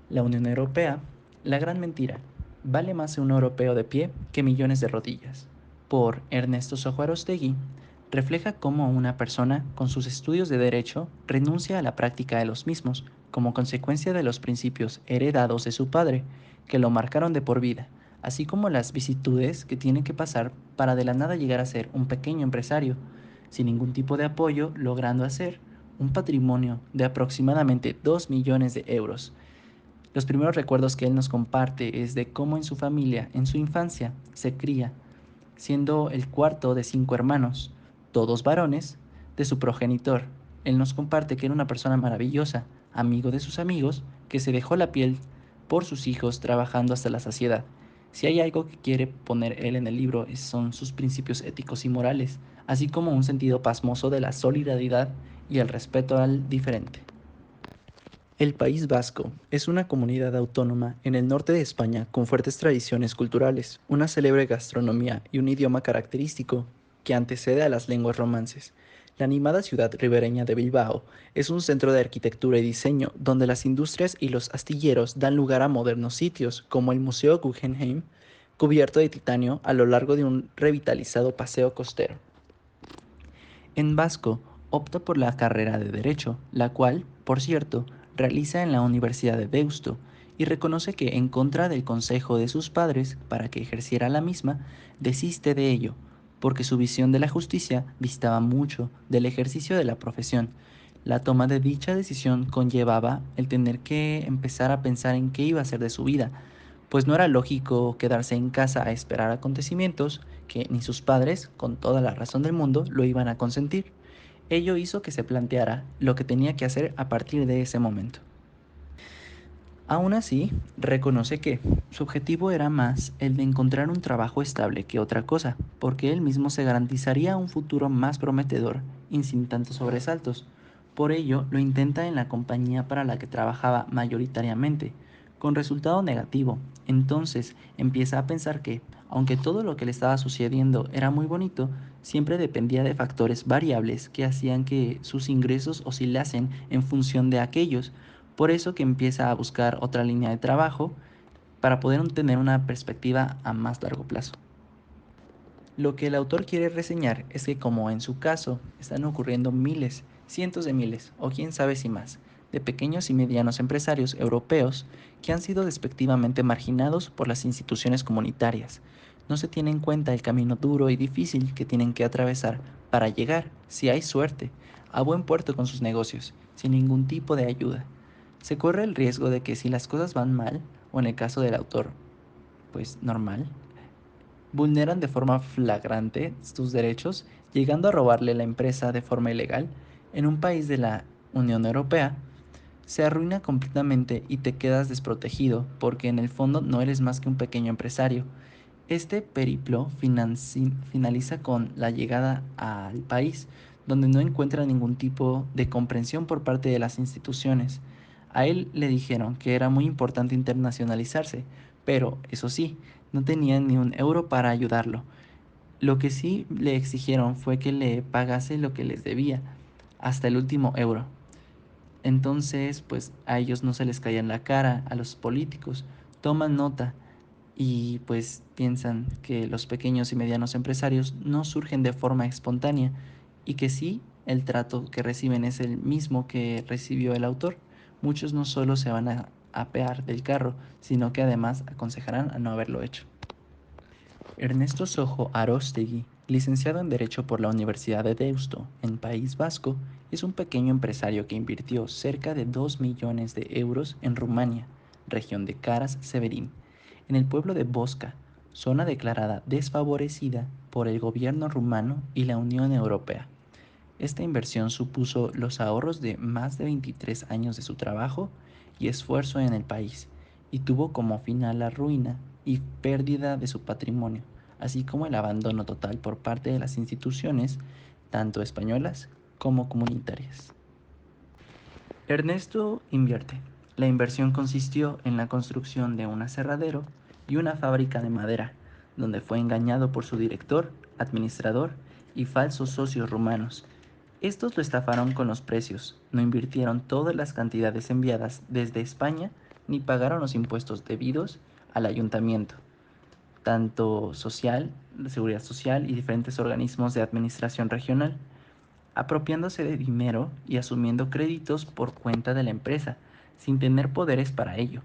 La Unión Europea, la gran mentira, vale más un europeo de pie que millones de rodillas. Por Ernesto Sojo Aróstegui, refleja cómo una persona con sus estudios de derecho renuncia a la práctica de los mismos como consecuencia de los principios heredados de su padre, que lo marcaron de por vida, así como las vicisitudes que tiene que pasar para de la nada llegar a ser un pequeño empresario, sin ningún tipo de apoyo, logrando hacer un patrimonio de aproximadamente 2 millones de euros. Los primeros recuerdos que él nos comparte es de cómo en su familia, en su infancia, se cría, siendo el cuarto de 5 hermanos, todos varones, de su progenitor. Él nos comparte que era una persona maravillosa, amigo de sus amigos, que se dejó la piel por sus hijos trabajando hasta la saciedad. Si hay algo que quiere poner él en el libro son sus principios éticos y morales, así como un sentido pasmoso de la solidaridad y el respeto al diferente. El País Vasco es una comunidad autónoma en el norte de España con fuertes tradiciones culturales, una célebre gastronomía y un idioma característico que antecede a las lenguas romances. La animada ciudad ribereña de Bilbao es un centro de arquitectura y diseño donde las industrias y los astilleros dan lugar a modernos sitios como el Museo Guggenheim, cubierto de titanio a lo largo de un revitalizado paseo costero. En Vasco, opta por la carrera de Derecho, la cual, por cierto, realiza en la Universidad de Deusto, y reconoce que, en contra del consejo de sus padres para que ejerciera la misma, desiste de ello, porque su visión de la justicia distaba mucho del ejercicio de la profesión. La toma de dicha decisión conllevaba el tener que empezar a pensar en qué iba a hacer de su vida, pues no era lógico quedarse en casa a esperar acontecimientos que ni sus padres, con toda la razón del mundo, lo iban a consentir. Ello hizo que se planteara lo que tenía que hacer a partir de ese momento. Aún así, reconoce que su objetivo era más el de encontrar un trabajo estable que otra cosa, porque él mismo se garantizaría un futuro más prometedor y sin tantos sobresaltos. Por ello, lo intenta en la compañía para la que trabajaba mayoritariamente, con resultado negativo. Entonces empieza a pensar que, aunque todo lo que le estaba sucediendo era muy bonito, siempre dependía de factores variables que hacían que sus ingresos oscilasen en función de aquellos, por eso que empieza a buscar otra línea de trabajo para poder tener una perspectiva a más largo plazo. Lo que el autor quiere reseñar es que, como en su caso están ocurriendo miles, cientos de miles o quién sabe si más, de pequeños y medianos empresarios europeos que han sido despectivamente marginados por las instituciones comunitarias, no se tiene en cuenta el camino duro y difícil que tienen que atravesar para llegar, si hay suerte, a buen puerto con sus negocios, sin ningún tipo de ayuda. Se corre el riesgo de que, si las cosas van mal, o en el caso del autor, pues normal, vulneran de forma flagrante tus derechos, llegando a robarle la empresa de forma ilegal, en un país de la Unión Europea, se arruina completamente y te quedas desprotegido porque en el fondo no eres más que un pequeño empresario. Este periplo finaliza con la llegada al país, donde no encuentra ningún tipo de comprensión por parte de las instituciones. A él le dijeron que era muy importante internacionalizarse, pero eso sí, no tenían ni un euro para ayudarlo. Lo que sí le exigieron fue que le pagase lo que les debía, hasta el último euro. Entonces, pues a ellos no se les caía en la cara, a los políticos, toman nota y pues piensan que los pequeños y medianos empresarios no surgen de forma espontánea y que sí, el trato que reciben es el mismo que recibió el autor. Muchos no solo se van a apear del carro, sino que además aconsejarán a no haberlo hecho. Ernesto Sojo Aróstegui, licenciado en Derecho por la Universidad de Deusto, en País Vasco, es un pequeño empresario que invirtió cerca de 2 millones de euros en Rumania, región de Caras-Severin, en el pueblo de Bosca, zona declarada desfavorecida por el gobierno rumano y la Unión Europea. Esta inversión supuso los ahorros de más de 23 años de su trabajo y esfuerzo en el país, y tuvo como final la ruina y pérdida de su patrimonio, así como el abandono total por parte de las instituciones, tanto españolas como comunitarias. Ernesto invierte. La inversión consistió en la construcción de un aserradero y una fábrica de madera, donde fue engañado por su director, administrador y falsos socios rumanos. Estos lo estafaron con los precios, no invirtieron todas las cantidades enviadas desde España ni pagaron los impuestos debidos al ayuntamiento, tanto social, de seguridad social y diferentes organismos de administración regional, apropiándose de dinero y asumiendo créditos por cuenta de la empresa, sin tener poderes para ello,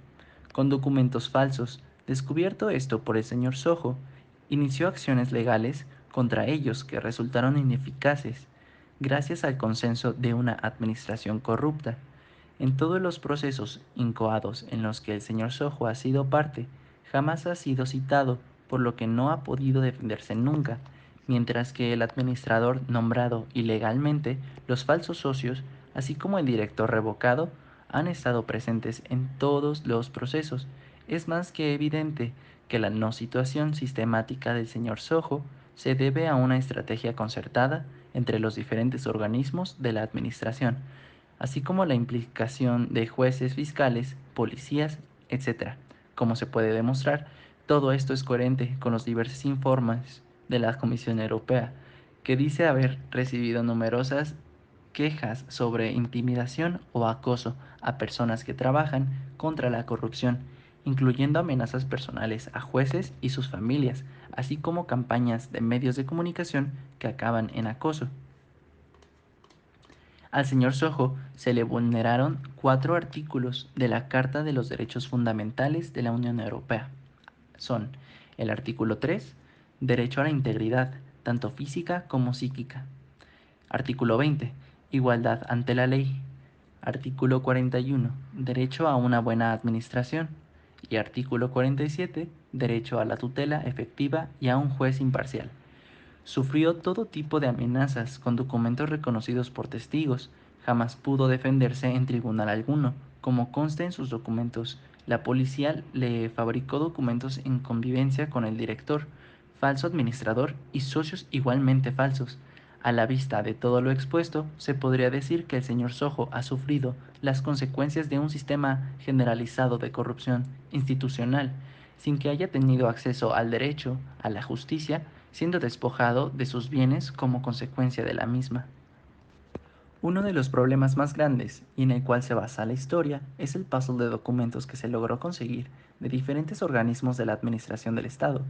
con documentos falsos. Descubierto esto por el señor Sojo, inició acciones legales contra ellos que resultaron ineficaces, gracias al consenso de una administración corrupta. En todos los procesos incoados en los que el señor Sojo ha sido parte, jamás ha sido citado, por lo que no ha podido defenderse nunca, mientras que el administrador nombrado ilegalmente, los falsos socios, así como el director revocado, han estado presentes en todos los procesos. Es más que evidente que la no situación sistemática del señor Sojo se debe a una estrategia concertada entre los diferentes organismos de la administración, así como la implicación de jueces, fiscales, policías, etc. Como se puede demostrar, todo esto es coherente con los diversos informes de la Comisión Europea, que dice haber recibido numerosas quejas sobre intimidación o acoso a personas que trabajan contra la corrupción, incluyendo amenazas personales a jueces y sus familias, así como campañas de medios de comunicación que acaban en acoso. Al señor Sojo se le vulneraron 4 artículos de la Carta de los Derechos Fundamentales de la Unión Europea. Son el artículo 3, derecho a la integridad, tanto física como psíquica. Artículo 20, igualdad ante la ley. Artículo 41, derecho a una buena administración. Y artículo 47, derecho a la tutela efectiva y a un juez imparcial. Sufrió todo tipo de amenazas con documentos reconocidos por testigos. Jamás pudo defenderse en tribunal alguno. Como consta en sus documentos, la policía le fabricó documentos en convivencia con el director, falso administrador y socios igualmente falsos. A la vista de todo lo expuesto, se podría decir que el señor Sojo ha sufrido las consecuencias de un sistema generalizado de corrupción institucional, sin que haya tenido acceso al derecho, a la justicia, siendo despojado de sus bienes como consecuencia de la misma. Uno de los problemas más grandes, y en el cual se basa la historia, es el puzzle de documentos que se logró conseguir de diferentes organismos de la administración del Estado,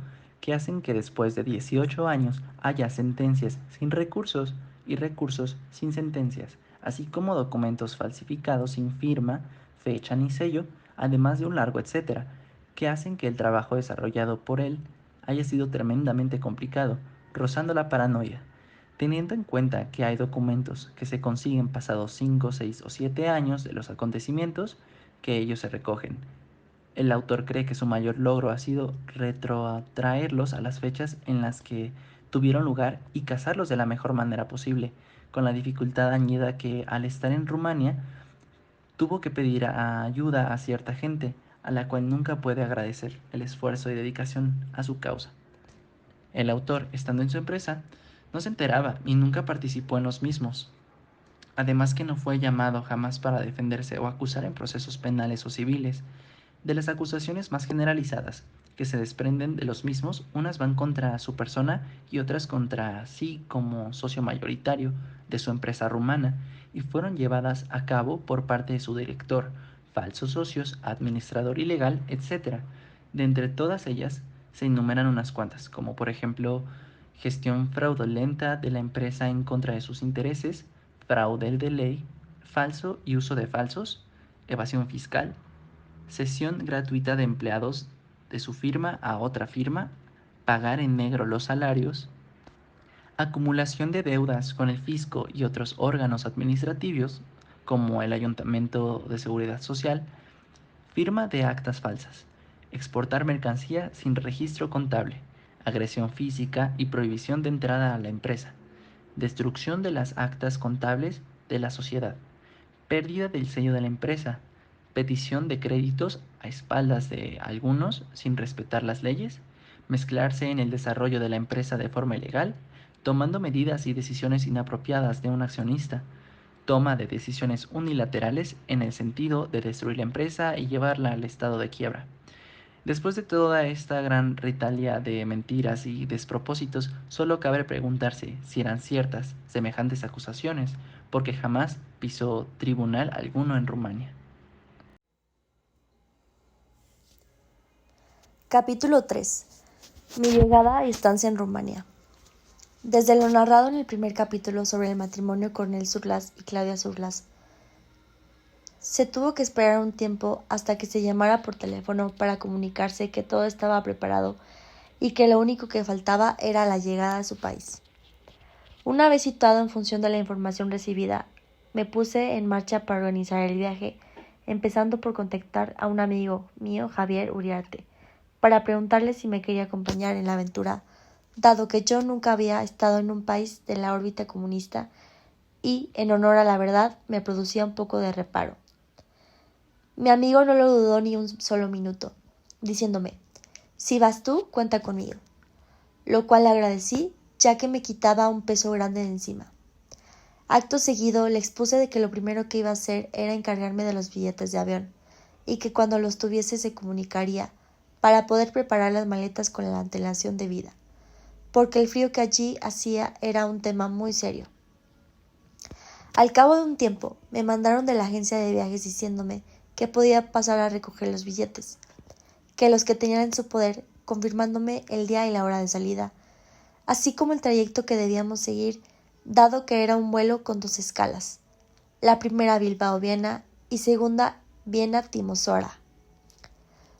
que hacen que después de 18 años haya sentencias sin recursos y recursos sin sentencias, así como documentos falsificados sin firma, fecha ni sello, además de un largo etcétera, que hacen que el trabajo desarrollado por él haya sido tremendamente complicado, rozando la paranoia. Teniendo en cuenta que hay documentos que se consiguen pasados 5, 6 o 7 años de los acontecimientos que ellos se recogen, el autor cree que su mayor logro ha sido retrotraerlos a las fechas en las que tuvieron lugar y cazarlos de la mejor manera posible, con la dificultad añadida que al estar en Rumania tuvo que pedir ayuda a cierta gente, a la cual nunca puede agradecer el esfuerzo y dedicación a su causa. El autor, estando en su empresa, no se enteraba y nunca participó en los mismos. Además que no fue llamado jamás para defenderse o acusar en procesos penales o civiles. De las acusaciones más generalizadas que se desprenden de los mismos, unas van contra su persona y otras contra sí como socio mayoritario de su empresa rumana, y fueron llevadas a cabo por parte de su director, falsos socios, administrador ilegal, etc. De entre todas ellas se enumeran unas cuantas, como por ejemplo gestión fraudulenta de la empresa en contra de sus intereses, fraude de ley, falso y uso de falsos, evasión fiscal, cesión gratuita de empleados de su firma a otra firma, pagar en negro los salarios, acumulación de deudas con el fisco y otros órganos administrativos, como el Ayuntamiento de Seguridad Social, firma de actas falsas, exportar mercancía sin registro contable, agresión física y prohibición de entrada a la empresa, destrucción de las actas contables de la sociedad, pérdida del sello de la empresa, petición de créditos a espaldas de algunos sin respetar las leyes, mezclarse en el desarrollo de la empresa de forma ilegal, tomando medidas y decisiones inapropiadas de un accionista, toma de decisiones unilaterales en el sentido de destruir la empresa y llevarla al estado de quiebra. Después de toda esta gran retalia de mentiras y despropósitos, solo cabe preguntarse si eran ciertas semejantes acusaciones, porque jamás pisó tribunal alguno en Rumania. Capítulo 3. Mi llegada y estancia en Rumania. Desde lo narrado en el primer capítulo sobre el matrimonio de Cornel Surlas y Claudia Surlas, se tuvo que esperar un tiempo hasta que se llamara por teléfono para comunicarse que todo estaba preparado y que lo único que faltaba era la llegada a su país. Una vez situado en función de la información recibida, me puse en marcha para organizar el viaje, empezando por contactar a un amigo mío, Javier Uriarte, para preguntarle si me quería acompañar en la aventura, dado que yo nunca había estado en un país de la órbita comunista y, en honor a la verdad, me producía un poco de reparo. Mi amigo no lo dudó ni un solo minuto, diciéndome: si vas tú, cuenta conmigo, lo cual le agradecí, ya que me quitaba un peso grande de encima. Acto seguido le expuse de que lo primero que iba a hacer era encargarme de los billetes de avión, y que cuando los tuviese se comunicaría, para poder preparar las maletas con la antelación debida, porque el frío que allí hacía era un tema muy serio. Al cabo de un tiempo, me mandaron de la agencia de viajes diciéndome que podía pasar a recoger los billetes, que los que tenían en su poder, confirmándome el día y la hora de salida, así como el trayecto que debíamos seguir, dado que era un vuelo con 2 escalas, la primera Bilbao-Viena y segunda Viena-Timisoara.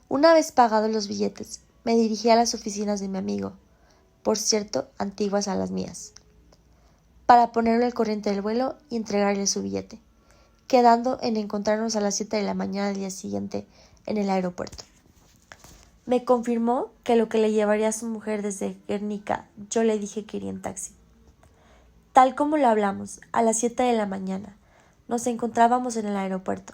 Una vez pagados los billetes, me dirigí a las oficinas de mi amigo, por cierto, antiguas a las mías, para ponerlo al corriente del vuelo y entregarle su billete, quedando en encontrarnos a las 7 de la mañana del día siguiente en el aeropuerto. Me confirmó que lo que le llevaría a su mujer desde Guernica, yo le dije que iría en taxi. Tal como lo hablamos, a las 7 de la mañana, nos encontrábamos en el aeropuerto.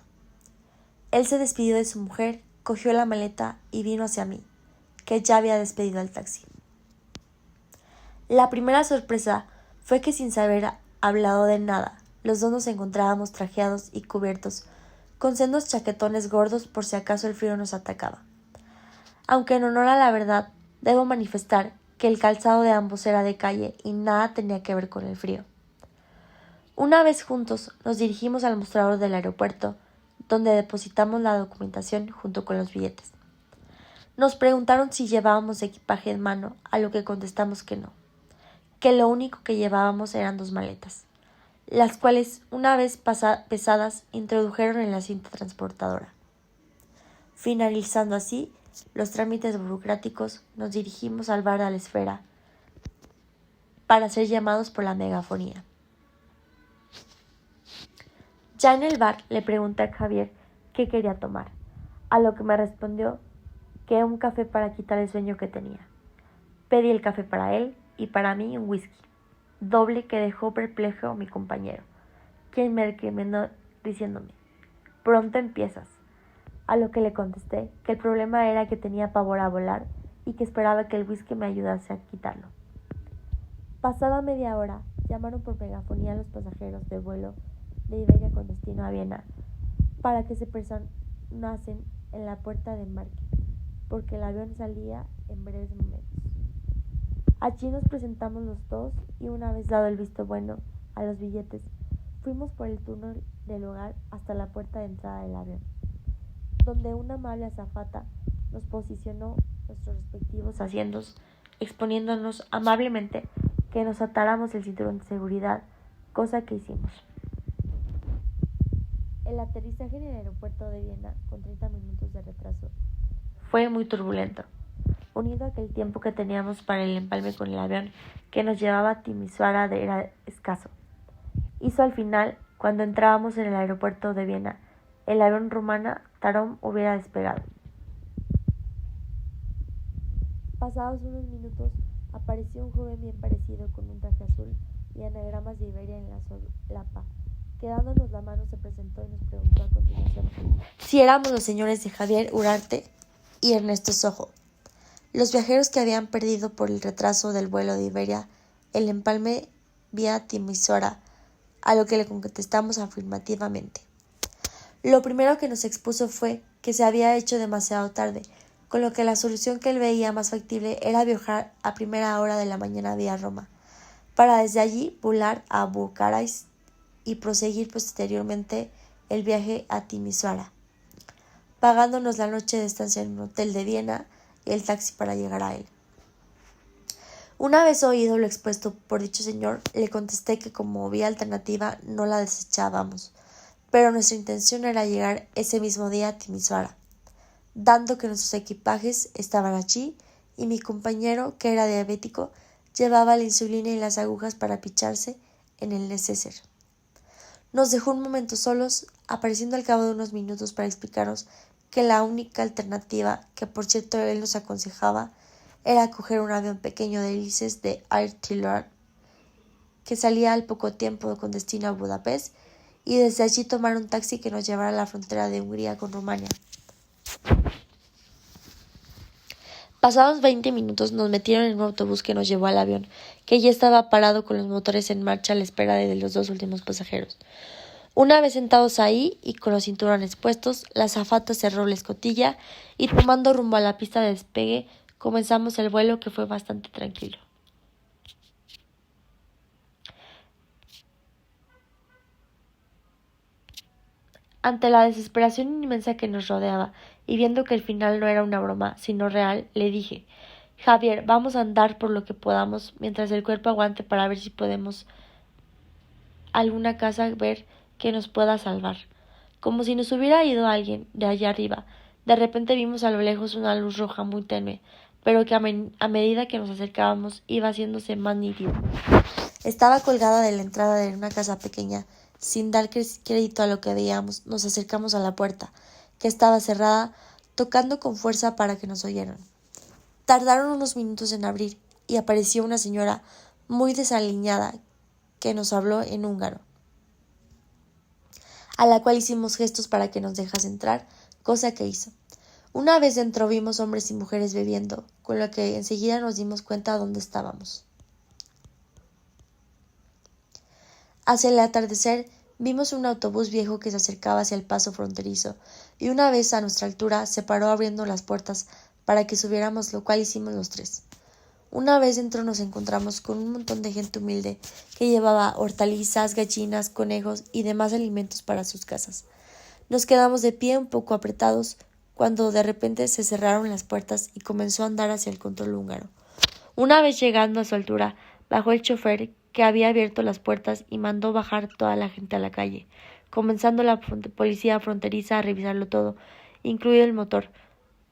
Él se despidió de su mujer, cogió la maleta y vino hacia mí, que ya había despedido al taxi. La primera sorpresa fue que, sin saber hablado de nada, los dos nos encontrábamos trajeados y cubiertos, con sendos chaquetones gordos por si acaso el frío nos atacaba. Aunque en honor a la verdad, debo manifestar que el calzado de ambos era de calle y nada tenía que ver con el frío. Una vez juntos, nos dirigimos al mostrador del aeropuerto, donde depositamos la documentación junto con los billetes. Nos preguntaron si llevábamos equipaje en mano, a lo que contestamos que no, que lo único que llevábamos eran 2 maletas, las cuales, una vez pesadas, introdujeron en la cinta transportadora. Finalizando así los trámites burocráticos, nos dirigimos al bar de la Esfera para ser llamados por la megafonía. Ya en el bar le pregunté a Javier qué quería tomar, a lo que me respondió que un café para quitar el sueño que tenía. Pedí el café para él y para mí un whisky, doble, que dejó perplejo a mi compañero, quien me recomendó diciéndome: pronto empiezas. A lo que le contesté que el problema era que tenía pavor a volar y que esperaba que el whisky me ayudase a quitarlo. Pasada media hora, llamaron por megafonía a los pasajeros de vuelo de Iberia con destino a Viena para que se personasen en la puerta de embarque, porque el avión salía en breves momentos. Allí nos presentamos los dos y, una vez dado el visto bueno a los billetes, fuimos por el túnel del hogar hasta la puerta de entrada del avión, donde una amable azafata nos posicionó nuestros respectivos asientos, exponiéndonos amablemente que nos atáramos el cinturón de seguridad, cosa que hicimos. El aterrizaje en el aeropuerto de Viena, con 30 minutos de retraso, fue muy turbulento, unido a que el tiempo que teníamos para el empalme con el avión que nos llevaba a Timisoara era escaso. Hizo al final, cuando entrábamos en el aeropuerto de Viena, el avión rumana Tarom hubiera despegado. Pasados unos minutos, apareció un joven bien parecido con un traje azul y anagramas de Iberia en la solapa, que, dándonos la mano, se presentó y nos preguntó a continuación si éramos los señores de Javier Uriarte y Ernesto Sojo, los viajeros que habían perdido por el retraso del vuelo de Iberia el empalme vía Timisoara, a lo que le contestamos afirmativamente. Lo primero que nos expuso fue que se había hecho demasiado tarde, con lo que la solución que él veía más factible era viajar a primera hora de la mañana vía Roma, para desde allí volar a Bucarest y proseguir posteriormente el viaje a Timisoara, pagándonos la noche de estancia en un hotel de Viena y el taxi para llegar a él. Una vez oído lo expuesto por dicho señor, le contesté que como vía alternativa no la desechábamos, pero nuestra intención era llegar ese mismo día a Timisoara, dando que nuestros equipajes estaban allí y mi compañero, que era diabético, llevaba la insulina y las agujas para picharse en el neceser. Nos dejó un momento solos, apareciendo al cabo de unos minutos para explicarnos que la única alternativa, que por cierto él nos aconsejaba, era coger un avión pequeño de hélices de Air Tillard, que salía al poco tiempo con destino a Budapest, y desde allí tomar un taxi que nos llevara a la frontera de Hungría con Rumania. Pasados 20 minutos nos metieron en un autobús que nos llevó al avión, que ya estaba parado con los motores en marcha a la espera de los dos últimos pasajeros. Una vez sentados ahí y con los cinturones puestos, la azafata cerró la escotilla y tomando rumbo a la pista de despegue, comenzamos el vuelo, que fue bastante tranquilo. Ante la desesperación inmensa que nos rodeaba y viendo que el final no era una broma, sino real, le dije: Javier, vamos a andar por lo que podamos mientras el cuerpo aguante para ver si podemos alguna casa ver que nos pueda salvar. Como si nos hubiera ido alguien de allá arriba. De repente vimos a lo lejos una luz roja muy tenue, pero que a medida que nos acercábamos iba haciéndose más nítida. Estaba colgada de la entrada de una casa pequeña. Sin dar crédito a lo que veíamos, nos acercamos a la puerta, que estaba cerrada, tocando con fuerza para que nos oyeran. Tardaron unos minutos en abrir, y apareció una señora muy desaliñada que nos habló en húngaro, a la cual hicimos gestos para que nos dejase entrar, cosa que hizo. Una vez dentro vimos hombres y mujeres bebiendo, con lo que enseguida nos dimos cuenta de dónde estábamos. Hacia el atardecer vimos un autobús viejo que se acercaba hacia el paso fronterizo, y una vez a nuestra altura se paró abriendo las puertas para que subiéramos, lo cual hicimos los tres. Una vez dentro nos encontramos con un montón de gente humilde que llevaba hortalizas, gallinas, conejos y demás alimentos para sus casas. Nos quedamos de pie un poco apretados cuando de repente se cerraron las puertas y comenzó a andar hacia el control húngaro. Una vez llegando a su altura, bajó el chofer, que había abierto las puertas, y mandó bajar toda la gente a la calle, comenzando la policía fronteriza a revisarlo todo, incluido el motor,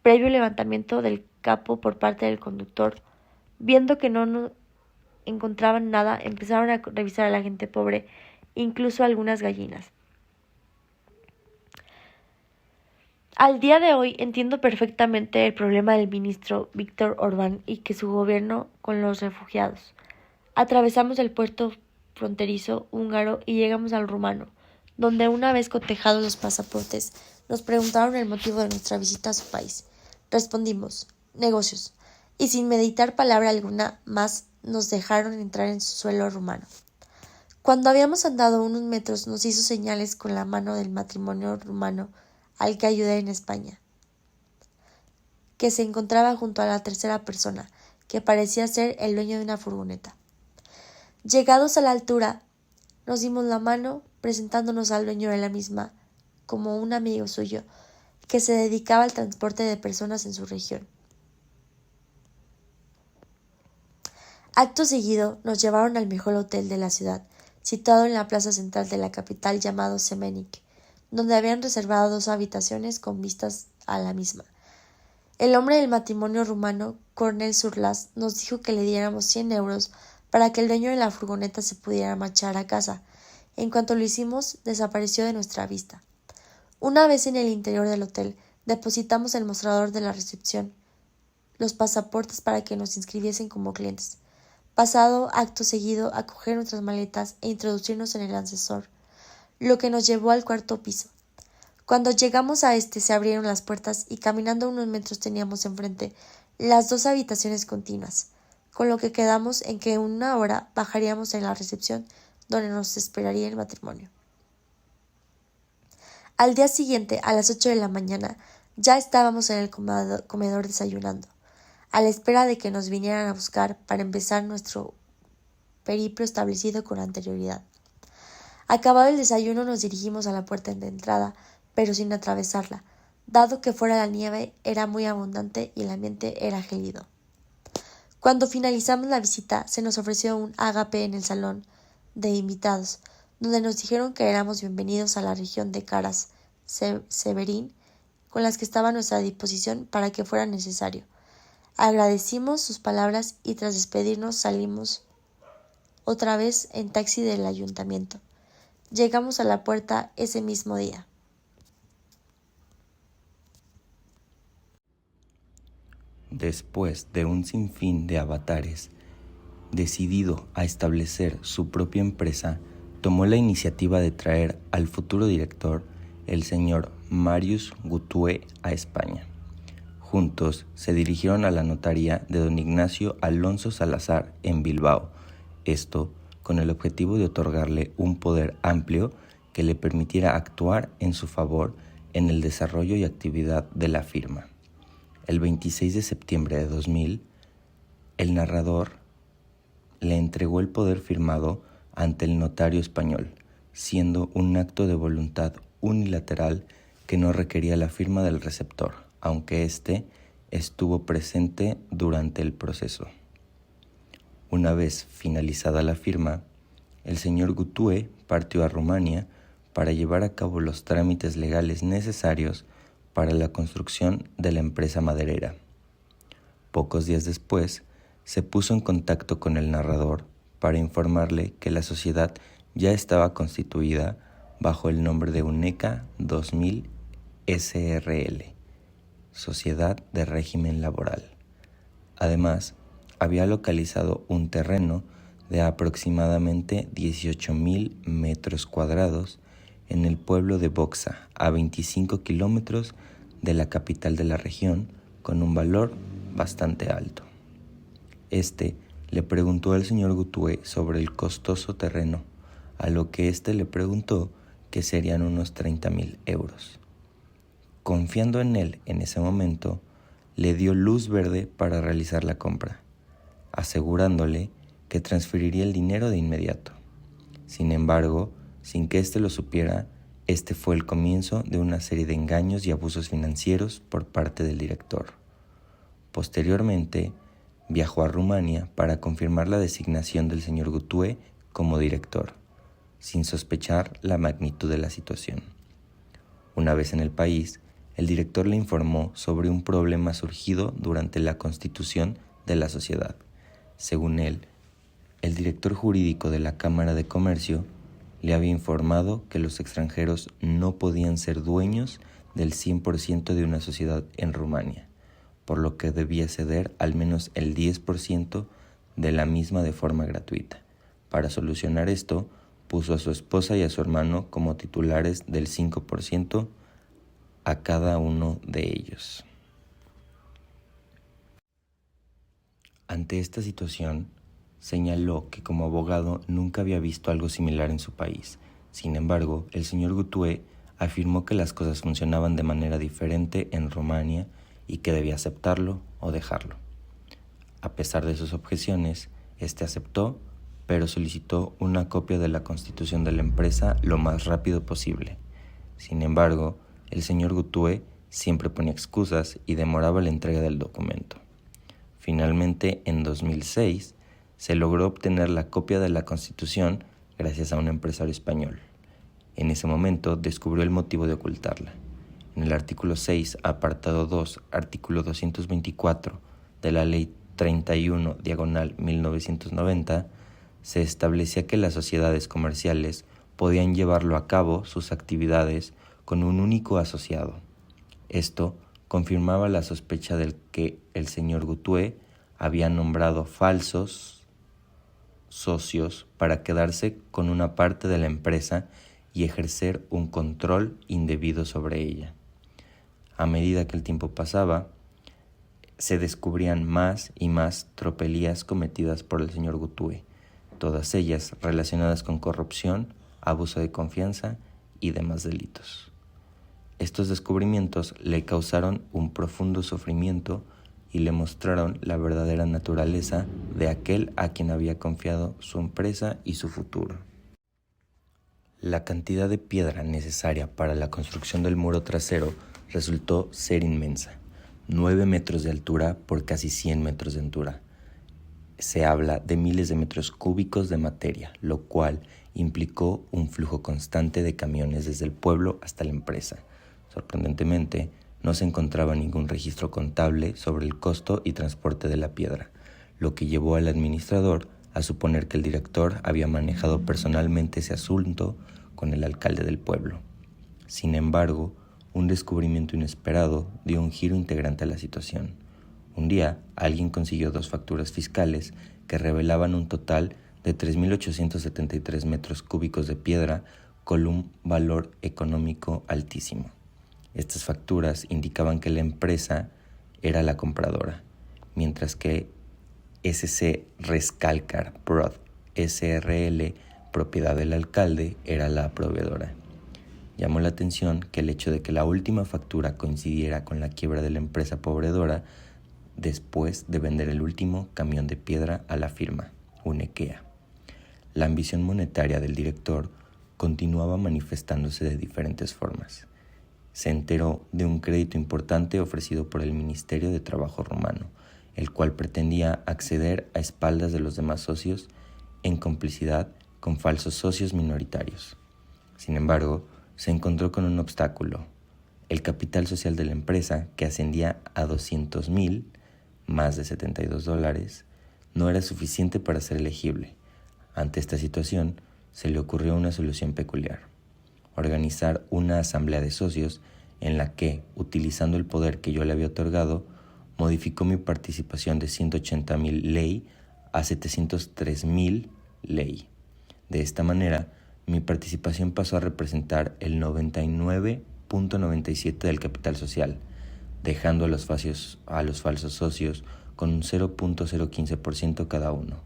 previo levantamiento del capo por parte del conductor. Viendo que no encontraban nada, empezaron a revisar a la gente pobre, incluso algunas gallinas. Al día de hoy entiendo perfectamente el problema del ministro Víctor Orbán y que su gobierno con los refugiados. Atravesamos el puerto fronterizo húngaro y llegamos al rumano, donde una vez cotejados los pasaportes, nos preguntaron el motivo de nuestra visita a su país. Respondimos: negocios, y sin meditar palabra alguna más nos dejaron entrar en su suelo rumano. Cuando habíamos andado unos metros nos hizo señales con la mano del matrimonio rumano al que ayudé en España, que se encontraba junto a la tercera persona, que parecía ser el dueño de una furgoneta. Llegados a la altura, nos dimos la mano, presentándonos al dueño de la misma como un amigo suyo que se dedicaba al transporte de personas en su región. Acto seguido nos llevaron al mejor hotel de la ciudad, situado en la plaza central de la capital, llamado Semenik, donde habían reservado 2 habitaciones con vistas a la misma. El hombre del matrimonio rumano, Cornel Surlas, nos dijo que le diéramos 100 euros para que el dueño de la furgoneta se pudiera marchar a casa. En cuanto lo hicimos, desapareció de nuestra vista. Una vez en el interior del hotel, depositamos en el mostrador de la recepción los pasaportes para que nos inscribiesen como clientes. Pasado acto seguido a coger nuestras maletas e introducirnos en el ascensor, lo que nos llevó al 4º piso. Cuando llegamos a este se abrieron las puertas y caminando unos metros teníamos enfrente las 2 habitaciones continuas, con lo que quedamos en que en 1 hora bajaríamos en la recepción donde nos esperaría el matrimonio. Al día siguiente, a las 8 de la mañana, ya estábamos en el comedor desayunando, a la espera de que nos vinieran a buscar para empezar nuestro periplo establecido con anterioridad. Acabado el desayuno nos dirigimos a la puerta de entrada, pero sin atravesarla, dado que fuera la nieve era muy abundante y el ambiente era gélido. Cuando finalizamos la visita, se nos ofreció un ágape en el salón de invitados, donde nos dijeron que éramos bienvenidos a la región de Caras Severín, con las que estaba a nuestra disposición para que fuera necesario. Agradecimos sus palabras y tras despedirnos salimos otra vez en taxi del ayuntamiento. Llegamos a la puerta ese mismo día. Después de un sinfín de avatares, decidido a establecer su propia empresa, tomó la iniciativa de traer al futuro director, el señor Marius Gutue, a España. Juntos se dirigieron a la notaría de don Ignacio Alonso Salazar en Bilbao, esto con el objetivo de otorgarle un poder amplio que le permitiera actuar en su favor en el desarrollo y actividad de la firma. El 26 de septiembre de 2000, el narrador le entregó el poder firmado ante el notario español, siendo un acto de voluntad unilateral que no requería la firma del receptor, aunque éste estuvo presente durante el proceso. Una vez finalizada la firma, el señor Gutue partió a Rumania para llevar a cabo los trámites legales necesarios para la construcción de la empresa maderera. Pocos días después, se puso en contacto con el narrador para informarle que la sociedad ya estaba constituida bajo el nombre de UNECA 2000 SRL, Sociedad de Régimen Laboral. Además, había localizado un terreno de aproximadamente 18,000 metros cuadrados en el pueblo de Boxa, a 25 kilómetros de la capital de la región, con un valor bastante alto. Este le preguntó al señor Gutue sobre el costoso terreno, a lo que éste le preguntó que serían unos 30,000 euros. Confiando en él en ese momento, le dio luz verde para realizar la compra, asegurándole que transferiría el dinero de inmediato. Sin embargo, sin que éste lo supiera, este fue el comienzo de una serie de engaños y abusos financieros por parte del director. Posteriormente, viajó a Rumania para confirmar la designación del señor Gutue como director, sin sospechar la magnitud de la situación. Una vez en el país, el director le informó sobre un problema surgido durante la constitución de la sociedad. Según él, el director jurídico de la Cámara de Comercio le había informado que los extranjeros no podían ser dueños del 100% de una sociedad en Rumania, por lo que debía ceder al menos el 10% de la misma de forma gratuita. Para solucionar esto, puso a su esposa y a su hermano como titulares del 5% a cada uno de ellos. Ante esta situación, señaló que como abogado nunca había visto algo similar en su país. Sin embargo, el señor Gutue afirmó que las cosas funcionaban de manera diferente en Rumania y que debía aceptarlo o dejarlo. A pesar de sus objeciones, este aceptó, pero solicitó una copia de la constitución de la empresa lo más rápido posible. Sin embargo, el señor Gutue siempre ponía excusas y demoraba la entrega del documento. Finalmente, en 2006, se logró obtener la copia de la Constitución gracias a un empresario español. En ese momento descubrió el motivo de ocultarla. En el artículo 6, apartado 2, artículo 224 de la Ley 31/1990, se establecía que las sociedades comerciales podían llevarlo a cabo sus actividades con un único asociado. Esto confirmaba la sospecha del que el señor Gutue había nombrado falsos socios para quedarse con una parte de la empresa y ejercer un control indebido sobre ella. A medida que el tiempo pasaba, se descubrían más y más tropelías cometidas por el señor Gutue, todas ellas relacionadas con corrupción, abuso de confianza y demás delitos. Estos descubrimientos le causaron un profundo sufrimiento y le mostraron la verdadera naturaleza de aquel a quien había confiado su empresa y su futuro. La cantidad de piedra necesaria para la construcción del muro trasero resultó ser inmensa, 9 metros de altura por casi 100 metros de altura. Se habla de miles de metros cúbicos de materia, lo cual implicó un flujo constante de camiones desde el pueblo hasta la empresa. Sorprendentemente, no se encontraba ningún registro contable sobre el costo y transporte de la piedra, lo que llevó al administrador a suponer que el director había manejado personalmente ese asunto con el alcalde del pueblo. Sin embargo, un descubrimiento inesperado dio un giro integrante a la situación. Un día, alguien consiguió 2 facturas fiscales que revelaban un total de 3.873 metros cúbicos de piedra con un valor económico altísimo. Estas facturas indicaban que la empresa era la compradora, mientras que SC Rescalcar Prod SRL, propiedad del alcalde, era la proveedora. Llamó la atención que el hecho de que la última factura coincidiera con la quiebra de la empresa pobredora después de vender el último camión de piedra a la firma, Unequea. La ambición monetaria del director continuaba manifestándose de diferentes formas. Se enteró de un crédito importante ofrecido por el Ministerio de Trabajo rumano, el cual pretendía acceder a espaldas de los demás socios en complicidad con falsos socios minoritarios. Sin embargo, se encontró con un obstáculo. El capital social de la empresa, que ascendía a 200.000, más de $72, no era suficiente para ser elegible. Ante esta situación, se le ocurrió una solución peculiar: organizar una asamblea de socios en la que, utilizando el poder que yo le había otorgado, modificó mi participación de 180.000 ley a 703.000 ley. De esta manera, mi participación pasó a representar el 99.97% del capital social, dejando a los falsos socios con un 0.015% cada uno.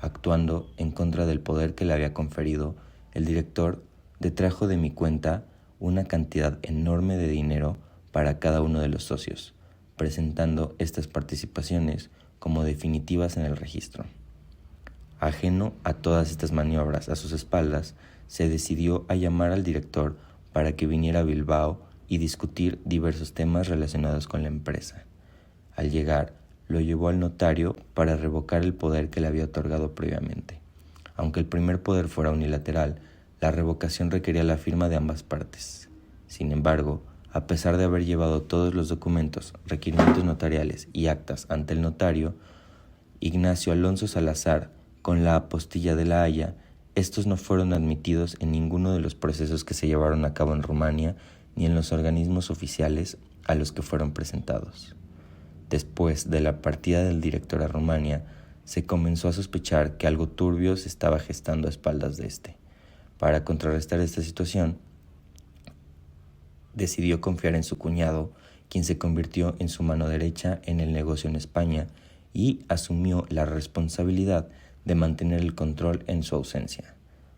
Actuando en contra del poder que le había conferido, el director detrajo de mi cuenta una cantidad enorme de dinero para cada uno de los socios, presentando estas participaciones como definitivas en el registro. Ajeno a todas estas maniobras a sus espaldas, se decidió a llamar al director para que viniera a Bilbao y discutir diversos temas relacionados con la empresa. Al llegar, lo llevó al notario para revocar el poder que le había otorgado previamente. Aunque el primer poder fuera unilateral, la revocación requería la firma de ambas partes. Sin embargo, a pesar de haber llevado todos los documentos, requerimientos notariales y actas ante el notario, Ignacio Alonso Salazar, con la apostilla de La Haya, estos no fueron admitidos en ninguno de los procesos que se llevaron a cabo en Rumania ni en los organismos oficiales a los que fueron presentados. Después de la partida del director a Rumania, se comenzó a sospechar que algo turbio se estaba gestando a espaldas de este. Para contrarrestar esta situación, decidió confiar en su cuñado, quien se convirtió en su mano derecha en el negocio en España y asumió la responsabilidad de mantener el control en su ausencia.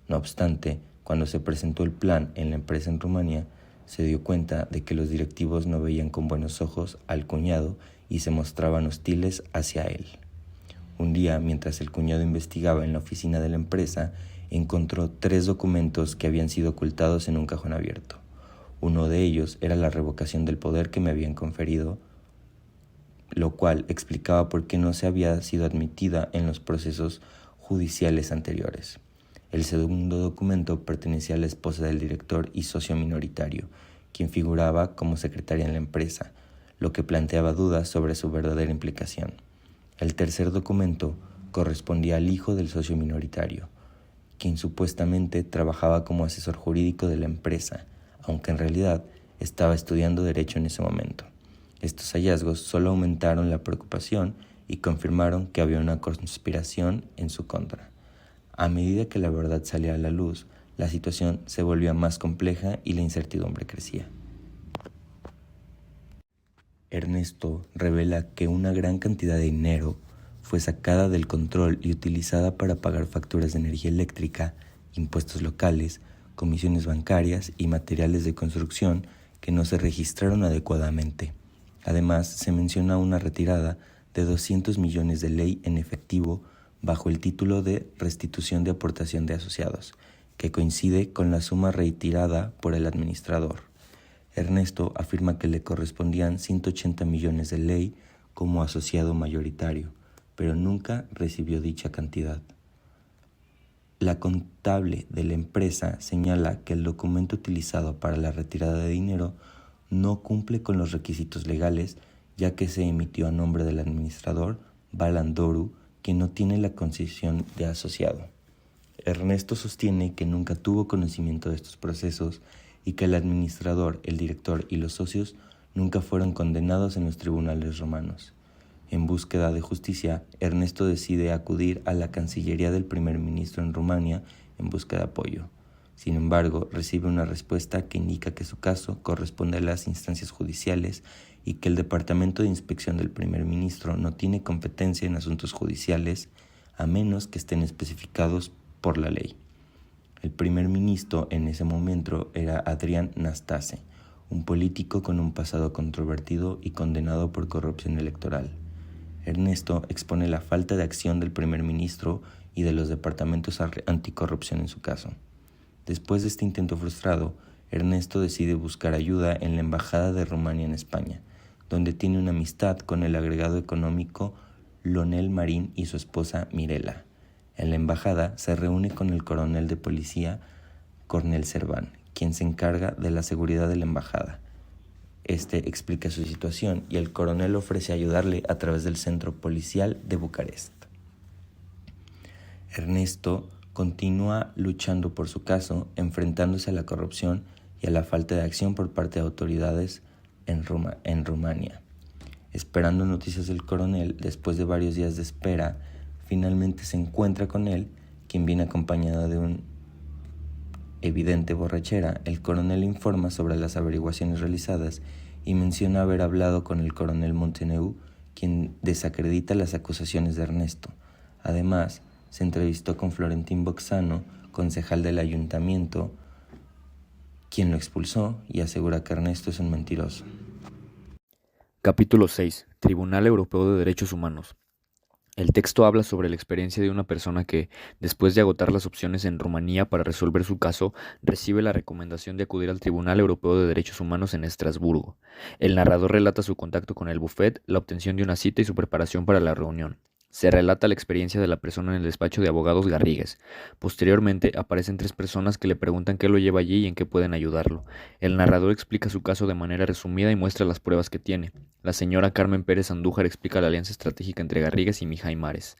No obstante, cuando se presentó el plan en la empresa en Rumania, se dio cuenta de que los directivos no veían con buenos ojos al cuñado y se mostraban hostiles hacia él. Un día, mientras el cuñado investigaba en la oficina de la empresa, encontró 3 documentos que habían sido ocultados en un cajón abierto. Uno de ellos era la revocación del poder que me habían conferido, lo cual explicaba por qué no se había sido admitida en los procesos judiciales anteriores. El segundo documento pertenecía a la esposa del director y socio minoritario, quien figuraba como secretaria en la empresa, lo que planteaba dudas sobre su verdadera implicación. El tercer documento correspondía al hijo del socio minoritario, quien supuestamente trabajaba como asesor jurídico de la empresa, aunque en realidad estaba estudiando Derecho en ese momento. Estos hallazgos solo aumentaron la preocupación y confirmaron que había una conspiración en su contra. A medida que la verdad salía a la luz, la situación se volvía más compleja y la incertidumbre crecía. Ernesto revela que una gran cantidad de dinero fue sacada del control y utilizada para pagar facturas de energía eléctrica, impuestos locales, comisiones bancarias y materiales de construcción que no se registraron adecuadamente. Además, se menciona una retirada de 200 millones de ley en efectivo bajo el título de restitución de aportación de asociados, que coincide con la suma retirada por el administrador. Ernesto afirma que le correspondían 180 millones de ley como asociado mayoritario, pero nunca recibió dicha cantidad. La contable de la empresa señala que el documento utilizado para la retirada de dinero no cumple con los requisitos legales, ya que se emitió a nombre del administrador, Balandoru, quien no tiene la concesión de asociado. Ernesto sostiene que nunca tuvo conocimiento de estos procesos y que el administrador, el director y los socios nunca fueron condenados en los tribunales romanos. En búsqueda de justicia, Ernesto decide acudir a la Cancillería del primer ministro en Rumania en busca de apoyo. Sin embargo, recibe una respuesta que indica que su caso corresponde a las instancias judiciales y que el Departamento de Inspección del primer ministro no tiene competencia en asuntos judiciales a menos que estén especificados por la ley. El primer ministro en ese momento era Adrian Nastase, un político con un pasado controvertido y condenado por corrupción electoral. Ernesto expone la falta de acción del primer ministro y de los departamentos anticorrupción en su caso. Después de este intento frustrado, Ernesto decide buscar ayuda en la Embajada de Rumania en España, donde tiene una amistad con el agregado económico Lonel Marín y su esposa Mirela. En la embajada se reúne con el coronel de policía Cornel Serván, quien se encarga de la seguridad de la embajada. Este explica su situación y el coronel ofrece ayudarle a través del centro policial de Bucarest. Ernesto continúa luchando por su caso, enfrentándose a la corrupción y a la falta de acción por parte de autoridades en Rumania. Esperando noticias del coronel, después de varios días de espera, finalmente se encuentra con él, quien viene acompañado de un evidente borrachera. El coronel informa sobre las averiguaciones realizadas y menciona haber hablado con el coronel Montenegro, quien desacredita las acusaciones de Ernesto. Además, se entrevistó con Florentín Boxano, concejal del ayuntamiento, quien lo expulsó y asegura que Ernesto es un mentiroso. Capítulo 6. Tribunal Europeo de Derechos Humanos. El texto habla sobre la experiencia de una persona que, después de agotar las opciones en Rumanía para resolver su caso, recibe la recomendación de acudir al Tribunal Europeo de Derechos Humanos en Estrasburgo. El narrador relata su contacto con el bufet, la obtención de una cita y su preparación para la reunión. Se relata la experiencia de la persona en el despacho de abogados Garrigues. Posteriormente, aparecen 3 personas que le preguntan qué lo lleva allí y en qué pueden ayudarlo. El narrador explica su caso de manera resumida y muestra las pruebas que tiene. La señora Carmen Pérez Andújar explica la alianza estratégica entre Garrigues y Mijay Mares.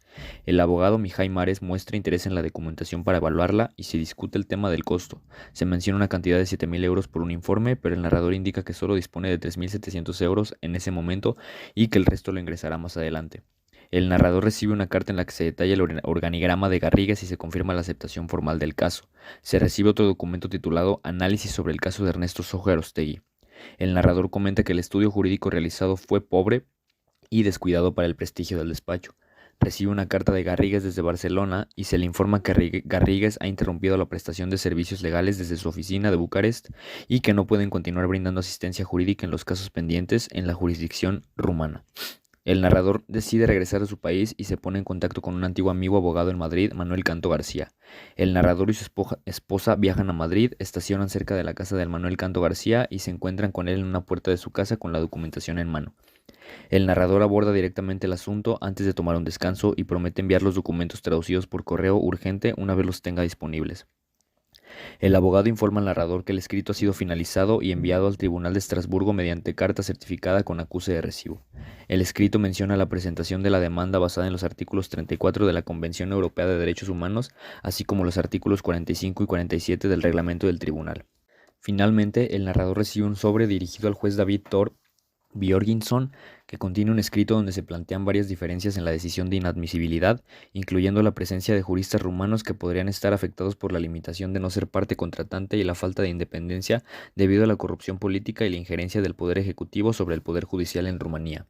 El abogado Mijay Mares muestra interés en la documentación para evaluarla y se discute el tema del costo. Se menciona una cantidad de 7.000 euros por un informe, pero el narrador indica que solo dispone de 3.700 euros en ese momento y que el resto lo ingresará más adelante. El narrador recibe una carta en la que se detalla el organigrama de Garrigues y se confirma la aceptación formal del caso. Se recibe otro documento titulado Análisis sobre el caso de Ernesto Sojo Arostegui. El narrador comenta que el estudio jurídico realizado fue pobre y descuidado para el prestigio del despacho. Recibe una carta de Garrigues desde Barcelona y se le informa que Garrigues ha interrumpido la prestación de servicios legales desde su oficina de Bucarest y que no pueden continuar brindando asistencia jurídica en los casos pendientes en la jurisdicción rumana. El narrador decide regresar a su país y se pone en contacto con un antiguo amigo abogado en Madrid, Manuel Canto García. El narrador y su esposa viajan a Madrid, estacionan cerca de la casa del Manuel Canto García y se encuentran con él en una puerta de su casa con la documentación en mano. El narrador aborda directamente el asunto antes de tomar un descanso y promete enviar los documentos traducidos por correo urgente una vez los tenga disponibles. El abogado informa al narrador que el escrito ha sido finalizado y enviado al Tribunal de Estrasburgo mediante carta certificada con acuse de recibo. El escrito menciona la presentación de la demanda basada en los artículos 34 de la Convención Europea de Derechos Humanos, así como los artículos 45 y 47 del reglamento del tribunal. Finalmente, el narrador recibe un sobre dirigido al juez David Thor Björgvinsson, que contiene un escrito donde se plantean varias diferencias en la decisión de inadmisibilidad, incluyendo la presencia de juristas rumanos que podrían estar afectados por la limitación de no ser parte contratante y la falta de independencia debido a la corrupción política y la injerencia del poder ejecutivo sobre el poder judicial en Rumanía.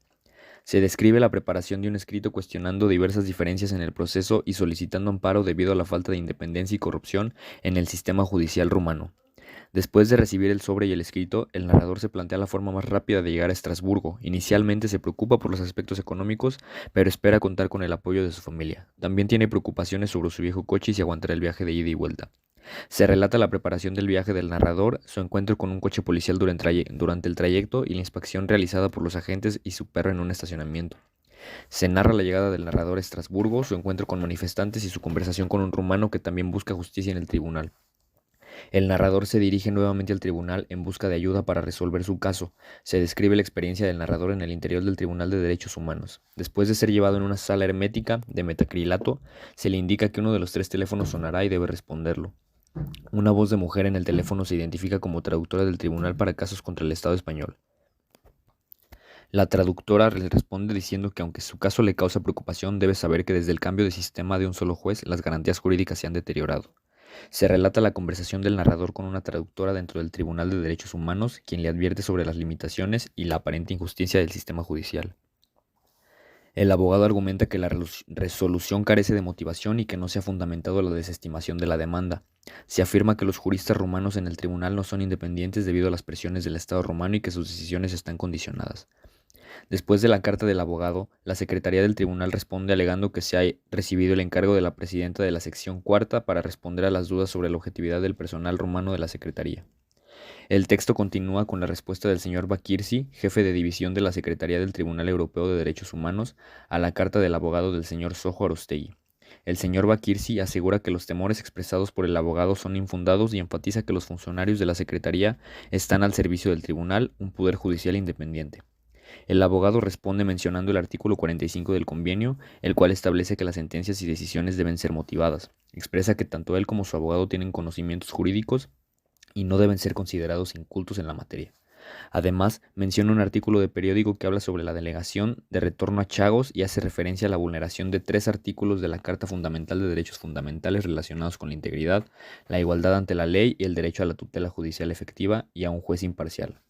Se describe la preparación de un escrito cuestionando diversas diferencias en el proceso y solicitando amparo debido a la falta de independencia y corrupción en el sistema judicial rumano. Después de recibir el sobre y el escrito, el narrador se plantea la forma más rápida de llegar a Estrasburgo. Inicialmente se preocupa por los aspectos económicos, pero espera contar con el apoyo de su familia. También tiene preocupaciones sobre su viejo coche y si aguantará el viaje de ida y vuelta. Se relata la preparación del viaje del narrador, su encuentro con un coche policial durante el trayecto y la inspección realizada por los agentes y su perro en un estacionamiento. Se narra la llegada del narrador a Estrasburgo, su encuentro con manifestantes y su conversación con un rumano que también busca justicia en el tribunal. El narrador se dirige nuevamente al tribunal en busca de ayuda para resolver su caso. Se describe la experiencia del narrador en el interior del Tribunal de Derechos Humanos. Después de ser llevado en una sala hermética de metacrilato, se le indica que uno de los 3 teléfonos sonará y debe responderlo. Una voz de mujer en el teléfono se identifica como traductora del tribunal para casos contra el Estado español. La traductora le responde diciendo que aunque su caso le causa preocupación, debe saber que desde el cambio de sistema de un solo juez, las garantías jurídicas se han deteriorado. Se relata la conversación del narrador con una traductora dentro del Tribunal de Derechos Humanos, quien le advierte sobre las limitaciones y la aparente injusticia del sistema judicial. El abogado argumenta que la resolución carece de motivación y que no se ha fundamentado la desestimación de la demanda. Se afirma que los juristas rumanos en el tribunal no son independientes debido a las presiones del Estado rumano y que sus decisiones están condicionadas. Después de la carta del abogado, la Secretaría del Tribunal responde alegando que se ha recibido el encargo de la presidenta de la sección cuarta para responder a las dudas sobre la objetividad del personal rumano de la Secretaría. El texto continúa con la respuesta del señor Bakirci, jefe de división de la Secretaría del Tribunal Europeo de Derechos Humanos, a la carta del abogado del señor Sojo Arostegui. El señor Bakirci asegura que los temores expresados por el abogado son infundados y enfatiza que los funcionarios de la Secretaría están al servicio del tribunal, un poder judicial independiente. El abogado responde mencionando el artículo 45 del convenio, el cual establece que las sentencias y decisiones deben ser motivadas. Expresa que tanto él como su abogado tienen conocimientos jurídicos y no deben ser considerados incultos en la materia. Además, menciona un artículo de periódico que habla sobre la delegación de retorno a Chagos y hace referencia a la vulneración de 3 artículos de la Carta Fundamental de Derechos Fundamentales relacionados con la integridad, la igualdad ante la ley y el derecho a la tutela judicial efectiva y a un juez imparcial.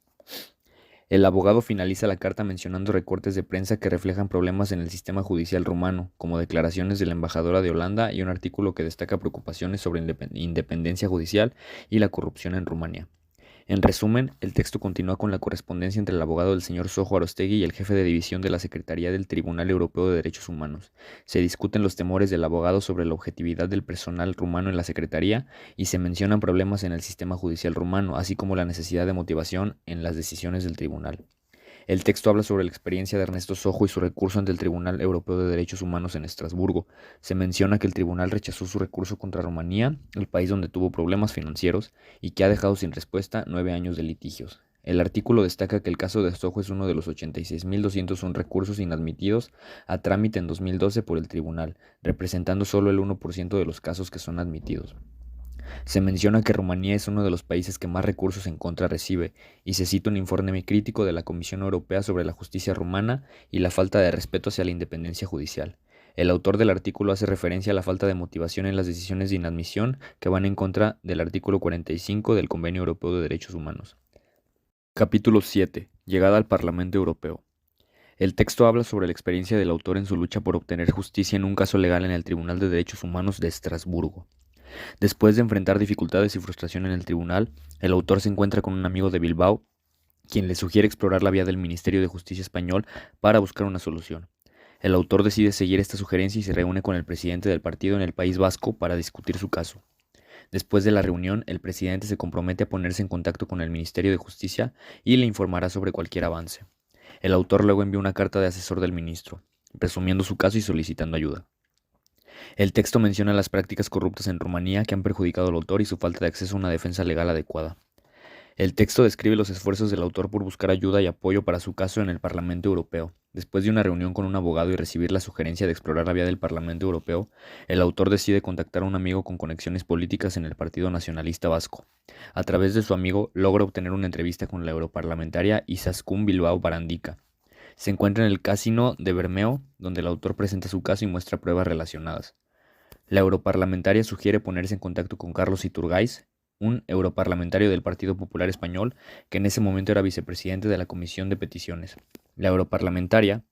El abogado finaliza la carta mencionando recortes de prensa que reflejan problemas en el sistema judicial rumano, como declaraciones de la embajadora de Holanda y un artículo que destaca preocupaciones sobre independencia judicial y la corrupción en Rumania. En resumen, el texto continúa con la correspondencia entre el abogado del señor Sojo Arostegui y el jefe de división de la Secretaría del Tribunal Europeo de Derechos Humanos. Se discuten los temores del abogado sobre la objetividad del personal rumano en la Secretaría y se mencionan problemas en el sistema judicial rumano, así como la necesidad de motivación en las decisiones del tribunal. El texto habla sobre la experiencia de Ernesto Sojo y su recurso ante el Tribunal Europeo de Derechos Humanos en Estrasburgo. Se menciona que el tribunal rechazó su recurso contra Rumanía, el país donde tuvo problemas financieros, y que ha dejado sin respuesta 9 años de litigios. El artículo destaca que el caso de Sojo es uno de los 86.201 recursos inadmitidos a trámite en 2012 por el tribunal, representando solo el 1% de los casos que son admitidos. Se menciona que Rumanía es uno de los países que más recursos en contra recibe, y se cita un informe crítico de la Comisión Europea sobre la justicia rumana y la falta de respeto hacia la independencia judicial. El autor del artículo hace referencia a la falta de motivación en las decisiones de inadmisión que van en contra del artículo 45 del Convenio Europeo de Derechos Humanos. Capítulo 7. Llegada al Parlamento Europeo. El texto habla sobre la experiencia del autor en su lucha por obtener justicia en un caso legal en el Tribunal de Derechos Humanos de Estrasburgo. Después de enfrentar dificultades y frustración en el tribunal, el autor se encuentra con un amigo de Bilbao, quien le sugiere explorar la vía del Ministerio de Justicia español para buscar una solución. El autor decide seguir esta sugerencia y se reúne con el presidente del partido en el País Vasco para discutir su caso. Después de la reunión, el presidente se compromete a ponerse en contacto con el Ministerio de Justicia y le informará sobre cualquier avance. El autor luego envía una carta de asesor del ministro, resumiendo su caso y solicitando ayuda. El texto menciona las prácticas corruptas en Rumanía que han perjudicado al autor y su falta de acceso a una defensa legal adecuada. El texto describe los esfuerzos del autor por buscar ayuda y apoyo para su caso en el Parlamento Europeo. Después de una reunión con un abogado y recibir la sugerencia de explorar la vía del Parlamento Europeo, el autor decide contactar a un amigo con conexiones políticas en el Partido Nacionalista Vasco. A través de su amigo, logra obtener una entrevista con la europarlamentaria Izaskun Bilbao Barandica. Se encuentra en el Casino de Bermeo, donde el autor presenta su caso y muestra pruebas relacionadas. La europarlamentaria sugiere ponerse en contacto con Carlos Iturgaiz, un europarlamentario del Partido Popular Español, que en ese momento era vicepresidente de la Comisión de Peticiones. La europarlamentaria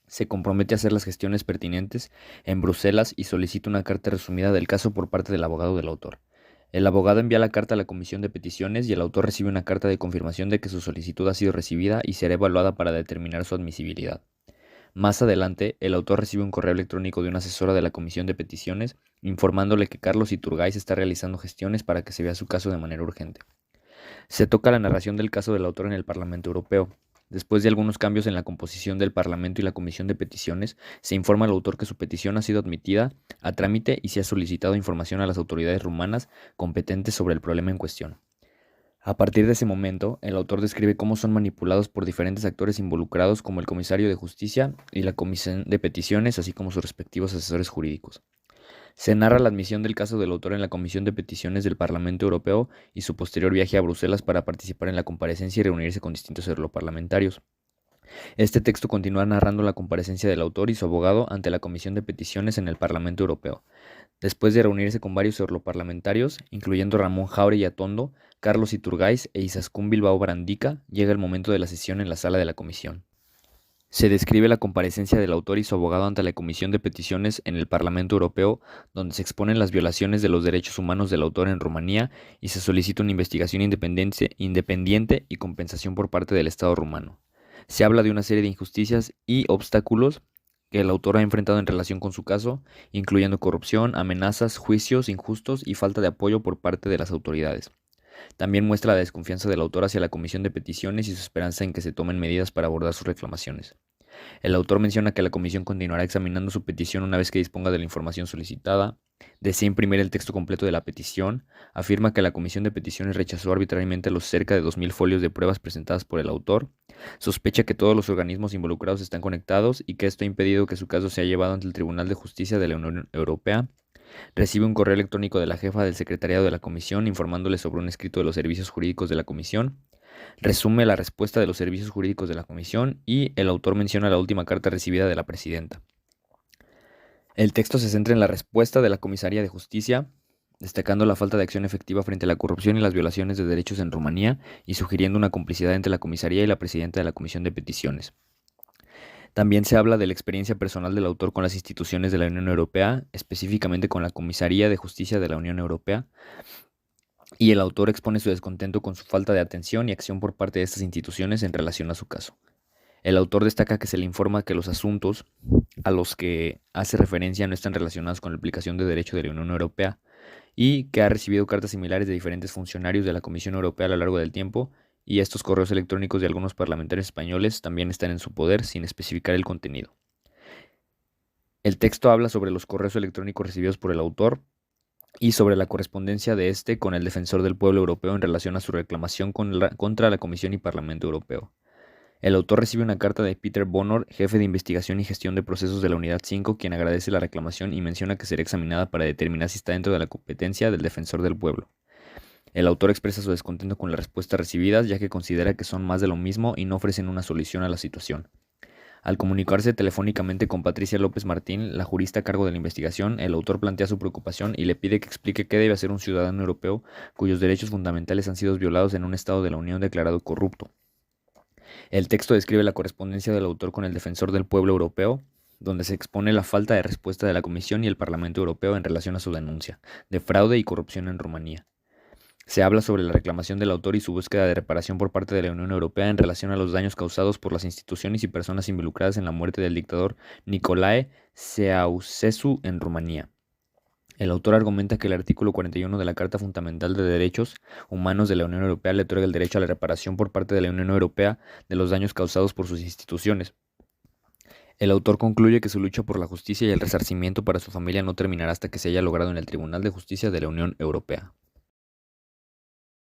se compromete a hacer las gestiones pertinentes en Bruselas y solicita una carta resumida del caso por parte del abogado del autor. El abogado envía la carta a la Comisión de Peticiones y el autor recibe una carta de confirmación de que su solicitud ha sido recibida y será evaluada para determinar su admisibilidad. Más adelante, el autor recibe un correo electrónico de una asesora de la Comisión de Peticiones informándole que Carlos Iturgaiz está realizando gestiones para que se vea su caso de manera urgente. Se toca la narración del caso del autor en el Parlamento Europeo. Después de algunos cambios en la composición del Parlamento y la Comisión de Peticiones, se informa al autor que su petición ha sido admitida a trámite y se ha solicitado información a las autoridades rumanas competentes sobre el problema en cuestión. A partir de ese momento, el autor describe cómo son manipulados por diferentes actores involucrados como el Comisario de Justicia y la Comisión de Peticiones, así como sus respectivos asesores jurídicos. Se narra la admisión del caso del autor en la Comisión de Peticiones del Parlamento Europeo y su posterior viaje a Bruselas para participar en la comparecencia y reunirse con distintos europarlamentarios. Este texto continúa narrando la comparecencia del autor y su abogado ante la Comisión de Peticiones en el Parlamento Europeo. Después de reunirse con varios europarlamentarios, incluyendo Ramón Jáuregui Atondo, Carlos Iturgaiz e Izaskun Bilbao Barandica, llega el momento de la sesión en la sala de la comisión. Se describe la comparecencia del autor y su abogado ante la Comisión de Peticiones en el Parlamento Europeo, donde se exponen las violaciones de los derechos humanos del autor en Rumanía y se solicita una investigación independiente y compensación por parte del Estado rumano. Se habla de una serie de injusticias y obstáculos que el autor ha enfrentado en relación con su caso, incluyendo corrupción, amenazas, juicios injustos y falta de apoyo por parte de las autoridades. También muestra la desconfianza del autor hacia la Comisión de Peticiones y su esperanza en que se tomen medidas para abordar sus reclamaciones. El autor menciona que la comisión continuará examinando su petición una vez que disponga de la información solicitada, desea imprimir el texto completo de la petición, afirma que la comisión de peticiones rechazó arbitrariamente los cerca de 2.000 folios de pruebas presentadas por el autor, sospecha que todos los organismos involucrados están conectados y que esto ha impedido que su caso sea llevado ante el Tribunal de Justicia de la Unión Europea. Recibe un correo electrónico de la jefa del secretariado de la comisión informándole sobre un escrito de los servicios jurídicos de la comisión. Resume la respuesta de los servicios jurídicos de la comisión y el autor menciona la última carta recibida de la presidenta. El texto se centra en la respuesta de la Comisaría de Justicia, destacando la falta de acción efectiva frente a la corrupción y las violaciones de derechos en Rumanía y sugiriendo una complicidad entre la comisaría y la presidenta de la Comisión de Peticiones. También se habla de la experiencia personal del autor con las instituciones de la Unión Europea, específicamente con la Comisaría de Justicia de la Unión Europea, y el autor expone su descontento con su falta de atención y acción por parte de estas instituciones en relación a su caso. El autor destaca que se le informa que los asuntos a los que hace referencia no están relacionados con la aplicación de derecho de la Unión Europea y que ha recibido cartas similares de diferentes funcionarios de la Comisión Europea a lo largo del tiempo, y estos correos electrónicos de algunos parlamentarios españoles también están en su poder sin especificar el contenido. El texto habla sobre los correos electrónicos recibidos por el autor y sobre la correspondencia de este con el Defensor del Pueblo Europeo en relación a su reclamación contra la Comisión y Parlamento Europeo. El autor recibe una carta de Peter Bonor, jefe de investigación y gestión de procesos de la Unidad 5, quien agradece la reclamación y menciona que será examinada para determinar si está dentro de la competencia del Defensor del Pueblo. El autor expresa su descontento con las respuestas recibidas, ya que considera que son más de lo mismo y no ofrecen una solución a la situación. Al comunicarse telefónicamente con Patricia López Martín, la jurista a cargo de la investigación, el autor plantea su preocupación y le pide que explique qué debe hacer un ciudadano europeo cuyos derechos fundamentales han sido violados en un Estado de la Unión declarado corrupto. El texto describe la correspondencia del autor con el Defensor del Pueblo Europeo, donde se expone la falta de respuesta de la Comisión y el Parlamento Europeo en relación a su denuncia de fraude y corrupción en Rumanía. Se habla sobre la reclamación del autor y su búsqueda de reparación por parte de la Unión Europea en relación a los daños causados por las instituciones y personas involucradas en la muerte del dictador Nicolae Ceausescu en Rumanía. El autor argumenta que el artículo 41 de la Carta Fundamental de Derechos Humanos de la Unión Europea le otorga el derecho a la reparación por parte de la Unión Europea de los daños causados por sus instituciones. El autor concluye que su lucha por la justicia y el resarcimiento para su familia no terminará hasta que se haya logrado en el Tribunal de Justicia de la Unión Europea.